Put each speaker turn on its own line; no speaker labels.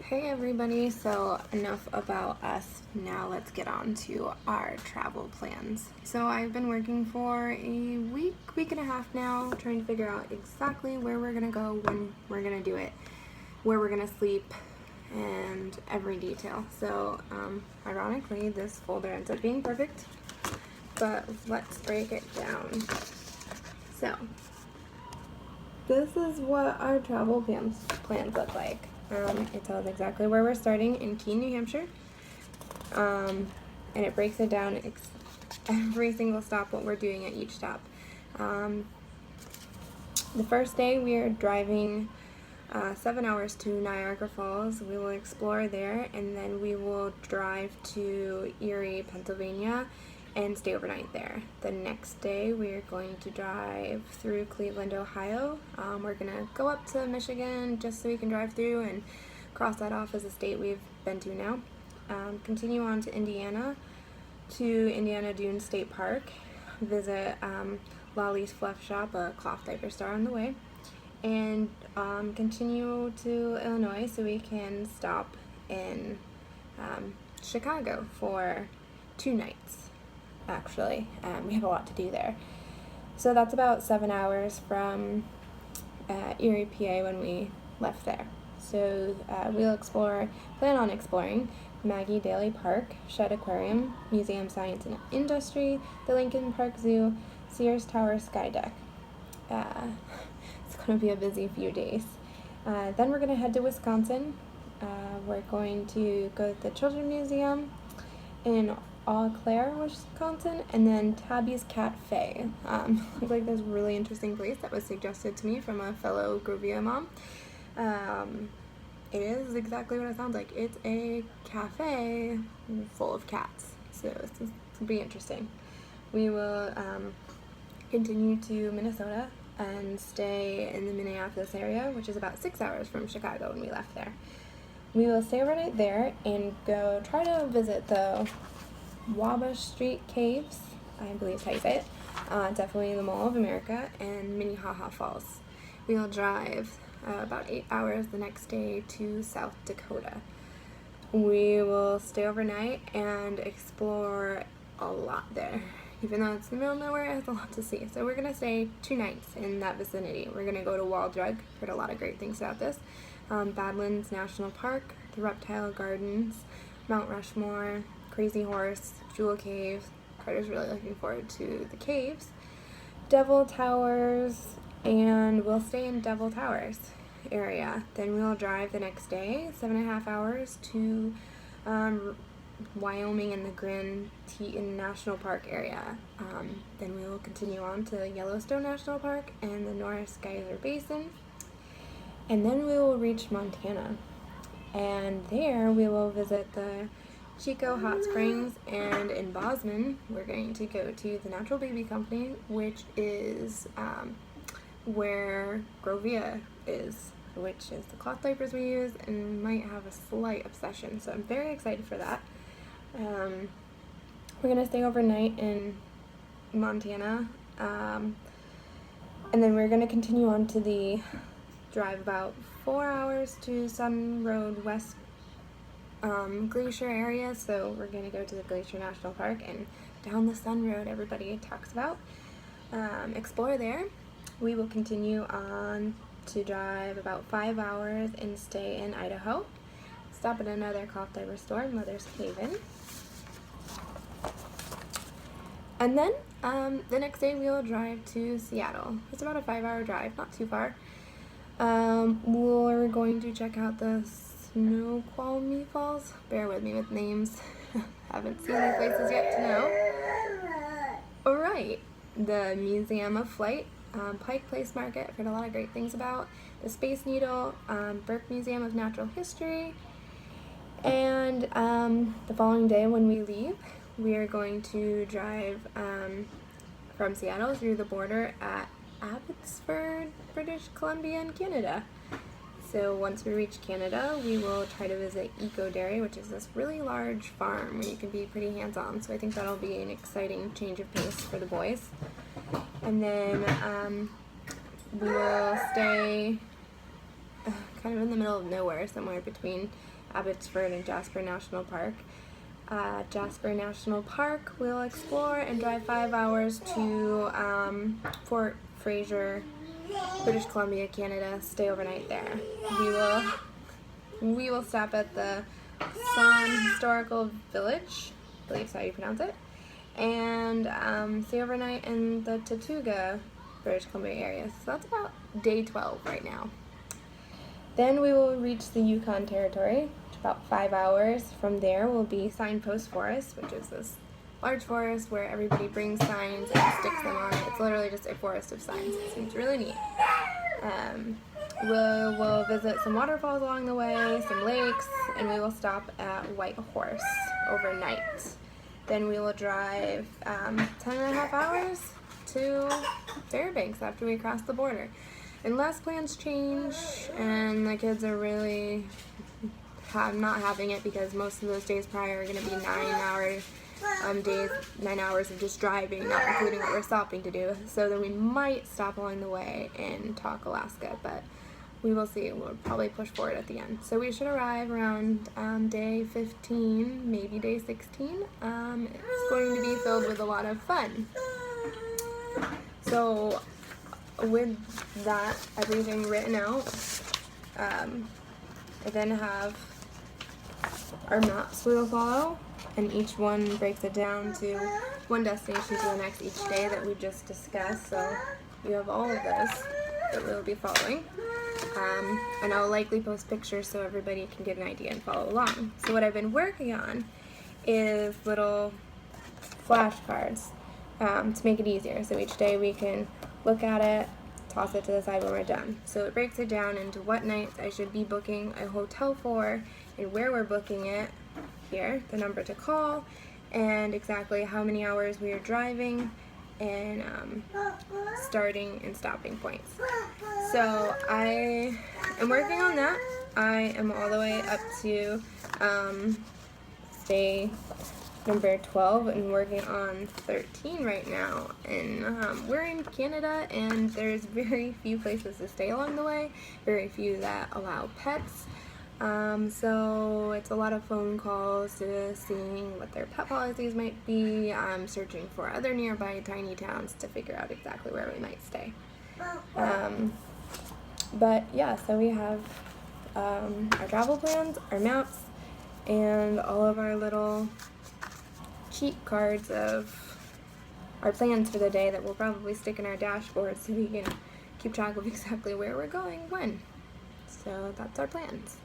Hey everybody, so enough about us. Now let's get on to our travel plans. So I've been working for a week and a half now, trying to figure out exactly where we're gonna go, when we're gonna do it, where we're gonna sleep, and every detail. So ironically, this folder ends up being perfect, but let's break it down. So this is what our travel plans look like. It tells exactly where we're starting in Keene, New Hampshire, and it breaks it down every single stop, what we're doing at each stop. The first day we are driving 7 hours to Niagara Falls. We will explore there, and then we will drive to Erie, Pennsylvania, and stay overnight there. The next day we are going to drive through Cleveland, Ohio. We're gonna go up to Michigan just so we can drive through and cross that off as a state we've been to now. Continue on to Indiana Dunes State Park, visit Lolly's Fluff Shop, a cloth diaper store on the way, and continue to Illinois so we can stop in Chicago for 2 nights. Actually, we have a lot to do there. So that's about 7 hours from Erie, PA when we left there. So we'll plan on exploring Maggie Daly Park, Shedd Aquarium, Museum Science and Industry, the Lincoln Park Zoo, Sears Tower Sky Deck. It's going to be a busy few days. Then we're going to head to Wisconsin. We're going to go to the Children's Museum in Eau Claire, Wisconsin, and then Tabby's Cafe. Looks like this really interesting place that was suggested to me from a fellow Grovia mom. It is exactly what it sounds like. It's a cafe full of cats, so it's going to be interesting. We will continue to Minnesota and stay in the Minneapolis area, which is about 6 hours from Chicago when we left there. We will stay overnight there and go try to visit the Wabash Street Caves, I believe is how you say it, definitely the Mall of America, and Minnehaha Falls. We'll drive about 8 hours the next day to South Dakota. We will stay overnight and explore a lot there. Even though it's in the middle of nowhere, it's a lot to see. So we're going to stay 2 nights in that vicinity. We're going to go to Wall Drug. Heard a lot of great things about this. Badlands National Park, the Reptile Gardens, Mount Rushmore, Crazy Horse, Jewel Cave. Carter's really looking forward to the caves. Devil Towers, and we'll stay in Devil Towers area. Then we'll drive the next day, 7.5 hours to Wyoming and the Grand Teton National Park area. Then we will continue on to Yellowstone National Park and the Norris Geyser Basin. And then we will reach Montana. And there we will visit the Chico Hot Springs, and in Bozeman we're going to go to the Natural Baby Company, which is where Grovia is, which is the cloth diapers we use, and might have a slight obsession, so I'm very excited for that. We're going to stay overnight in Montana, and then we're going to continue on to the drive about 4 hours to Sun Road West Glacier area. So we're going to go to the Glacier National Park and down the Sun Road everybody talks about, explore there. We will continue on to drive about 5 hours and stay in Idaho, stop at another cloth diaper store, Mother's Haven, and then the next day we will drive to Seattle. It's about a 5-hour drive, not too far. We're going to check out the Snoqualmie Falls. Bear with me with names. Haven't seen these places yet to know. Alright, the Museum of Flight, Pike Place Market, I've heard a lot of great things about. The Space Needle, Burke Museum of Natural History. And the following day when we leave, we are going to drive from Seattle through the border at Abbotsford, British Columbia, and Canada. So once we reach Canada, we will try to visit Eco Dairy, which is this really large farm where you can be pretty hands-on. So I think that'll be an exciting change of pace for the boys. And then we will stay kind of in the middle of nowhere, somewhere between Abbotsford and Jasper National Park. Jasper National Park, we'll explore and drive 5 hours to Fort Fraser, British Columbia, Canada. Stay overnight there. We will stop at the Son Historical Village, I believe is how you pronounce it, and stay overnight in the Tortuga, British Columbia area. So that's about day 12 right now. Then we will reach the Yukon Territory. About 5 hours from there will be Signpost Forest, which is this large forest where everybody brings signs and sticks them on it. It's literally just a forest of signs. It seems really neat. We'll visit some waterfalls along the way, some lakes, and we will stop at White Horse overnight. Then we will drive 10.5 hours to Fairbanks after we cross the border. Unless plans change and the kids are really not having it, because most of those days prior are going to be 9-hour days, 9 hours of just driving, not including what we're stopping to do. So then we might stop along the way in Talk, Alaska, but we will see. We'll probably push forward at the end. So we should arrive around day 15, maybe day 16. It's going to be filled with a lot of fun. So with that, everything written out, I then have our maps we will follow, and each one breaks it down to one destination to the next each day that we just discussed. So you have all of this that we'll be following, and I'll likely post pictures so everybody can get an idea and follow along. So what I've been working on is little flashcards to make it easier, so each day we can look at it, toss it to the side when we're done. So it breaks it down into what nights I should be booking a hotel for and where we're booking it, here, the number to call, and exactly how many hours we are driving, and starting and stopping points. So I am working on that. I am all the way up to day number 12 and working on 13 right now, and we're in Canada and there's very few places to stay along the way, very few that allow pets, so it's a lot of phone calls to seeing what their pet policies might be, searching for other nearby tiny towns to figure out exactly where we might stay. But yeah, so we have our travel plans, our maps, and all of our little cheat cards of our plans for the day that we'll probably stick in our dashboard so we can keep track of exactly where we're going when. So that's our plans.